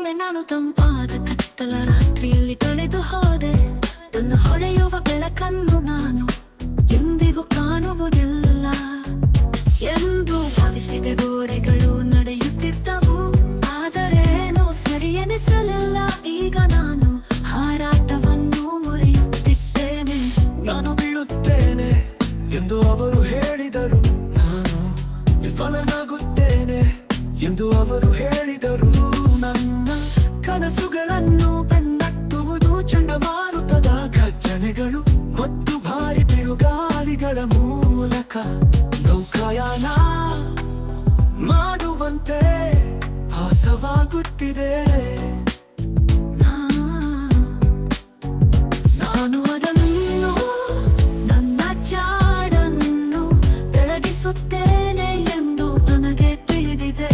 ಒಮ್ಮೆ ನಾನು ತಂಪಾದ ಕತ್ತಲ ರಾತ್ರಿಯಲ್ಲಿ ತೊಳೆದು ಹೋದೆ. ತನ್ನ ಹೊಳೆಯುವ ಬೆಳಕನ್ನು ನಾನು ಎಂದಿಗೂ ಕಾಣುವುದಿಲ್ಲ ಎಂದು ಭಾವಿಸಿದೆ. ಗೋಡೆಗಳು ನಡೆಯುತ್ತಿದ್ದವು, ಆದರೆ ಏನೋ ಸರಿ ಎನಿಸಲಿಲ್ಲ. ಈಗ ನಾನು ಹಾರಾಟವನ್ನು ಮುರಿಯುತ್ತಿದ್ದೇನೆ. ನಾನು ಬೀಳುತ್ತೇನೆ ಎಂದು ಅವರು ಹೇಳಿದರು, ನಾನು ವಿಫಲನಾಗುತ್ತೇನೆ ಎಂದು ಅವರು ಹೇಳಿದರು. ನನ್ನ ಕನಸುಗಳನ್ನು ಬೆನ್ನಟ್ಟುವುದು ಚಂಡಮಾರುತದ ಘರ್ಜನೆಗಳು ಮತ್ತು ಭಾರಿ ಬಿರುಗಾಳಿಗಳ ಮೂಲಕ ನೌಕಾಯಾನ ಮಾಡುವಂತೆ ಭಾಸವಾಗುತ್ತಿದೆ. ನಾನು ಅದನ್ನು ನನ್ನ ಜಾಡನ್ನು ಬೆಳಗಿಸುತ್ತೇನೆ ಎಂದು ನನಗೆ ತಿಳಿದಿದೆ.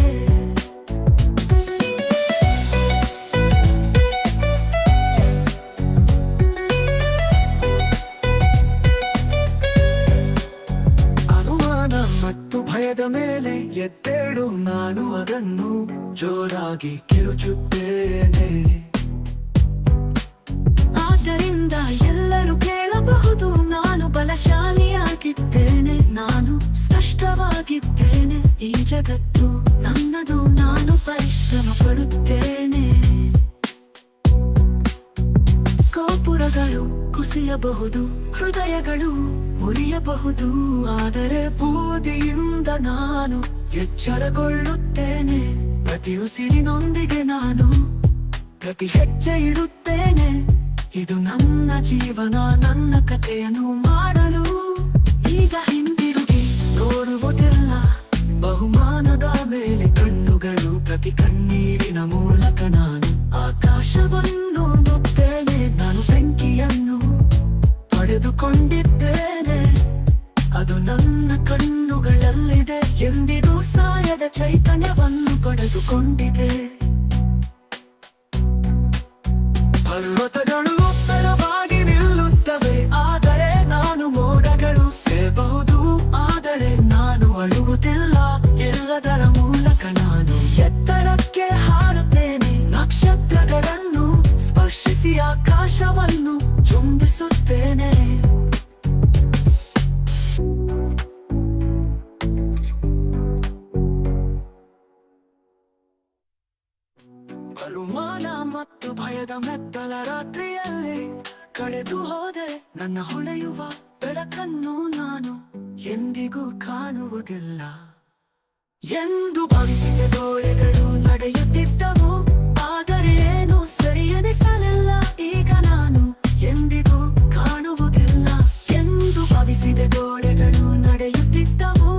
ಅನುಮಾನ ಮತ್ತು ಭಯದ ಮೇಲೆ ಎದ್ದೇಳು, ನಾನು ಅದನ್ನು ಜೋರಾಗಿ ಕಿರುಚುತ್ತೇನೆ. ಆದ್ದರಿಂದ ಎಲ್ಲರೂ ಕೇಳಬಹುದು, ನಾನು ಬಲಶಾಲಿಯಾಗಿದ್ದೇನೆ, ನಾನು ಸ್ಪಷ್ಟವಾಗಿದ್ದೇನೆ. ಈ ಜಗತ್ತು ನನ್ನದು, ನಾನು ಪರಿಶ್ರಮ ಪಡುತ್ತೇನೆ. ಗೋಪುರಗಳು ಕುಸಿಯಬಹುದು, ಹೃದಯಗಳು ಮುರಿಯಬಹುದು, ಆದರೆ ಬೂದಿಯಿಂದ ನಾನು ಎಚ್ಚರಗೊಳ್ಳುತ್ತೇನೆ. ಪ್ರತಿ ಉಸಿರಿನೊಂದಿಗೆ ನಾನು ಪ್ರತಿ ಹೆಜ್ಜೆ ಇಡುತ್ತೇನೆ. ಇದು ನನ್ನ ಜೀವನ, ನನ್ನ ಕಥೆಯನ್ನು ಮಾಡಲು ಈಗ ಹಿಂದಿರುಗಿ ನೋಡುವುದಿಲ್ಲ. ಬಹುಮಾನದ ಮೇಲೆ ಕಣ್ಣುಗಳು, ಪ್ರತಿ ಕಣ್ಣೀರಿನ ಮೂಲಕ ನಾನು ಆಕಾಶವನ್ನು ನೋಡುತ್ತೇನೆ. ನಾನು ಬೆಂಕಿಯನ್ನು ಪಡೆದುಕೊಂಡಿದ್ದೇನೆ, ಅದು ನನ್ನ ಕಣ್ಣುಗಳಲ್ಲಿದೆ. ಎಂದಿಗೂ ಸಾಯದ ಚೈತನ್ಯವನ್ನು ಪಡೆದುಕೊಂಡಿದೆ. ಪರ್ವತಗಳು ಉತ್ತರವಾಗಿ ನಿಲ್ಲುತ್ತವೆ, ಆದರೆ ನಾನು ಮೋಡಗಳು ಸೇರಬಹುದು, ಆದರೆ ನಾನು ಅಳುವುದಿಲ್ಲ. ಎಲ್ಲದರ ಮೂಲಕ ನಾನು ಎತ್ತರಕ್ಕೆ ಹಾರುತ್ತೇನೆ. ನಕ್ಷತ್ರಗಳನ್ನು ಸ್ಪರ್ಶಿಸಿ ಆಕಾಶವನ್ನು ಚುಂಬಿಸುತ್ತೇನೆ. ಅನುಮಾನ ಮತ್ತು ಭಯದ ಮೆತ್ತಲ ರಾತ್ರಿಯಲ್ಲಿ ಕಳೆದು ಹೋದೆ. ನನ್ನ ಹೊಳೆಯುವ ಬೆಳಕನ್ನು ನಾನು ಎಂದಿಗೂ ಕಾಣುವುದಿಲ್ಲ ಎಂದು ಭಾವಿಸಿದ. ಗೋಡೆಗಳು ನಡೆಯುತ್ತಿದ್ದವು, ಆದರೆ ಏನೂ ಸರಿ ಎನಿಸಲಿಲ್ಲ. ಈಗ ನಾನು ಎಂದಿಗೂ ಕಾಣುವುದಿಲ್ಲ ಎಂದು ಭಾವಿಸಿದ. ಗೋಡೆಗಳು ನಡೆಯುತ್ತಿದ್ದವು,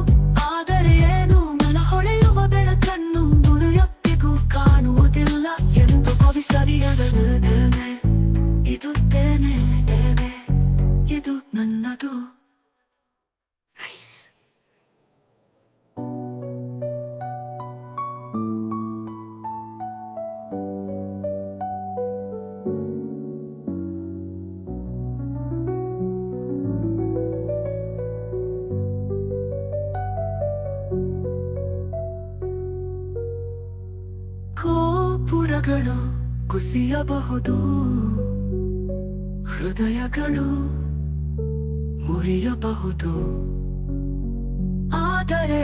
ಆದರೆ ಏನು ನನ್ನ ಹೊಳೆಯುವ ಬೆಳಕನ್ನು ಮುರಿಯುತ್ತಿಗೂ ಕಾಣುವುದಿಲ್ಲ ಎಂದು ಭಾವಿಸರಿಯದೇನೆ. ಇದು ತೇನೆ, ಇದು ನನ್ನದು. ಗೋಪುರಗಳು ಕುಸಿಯಬಹುದು, ಹೃದಯಗಳು ಮುರಿಯಬಹುದು, ಆದರೆ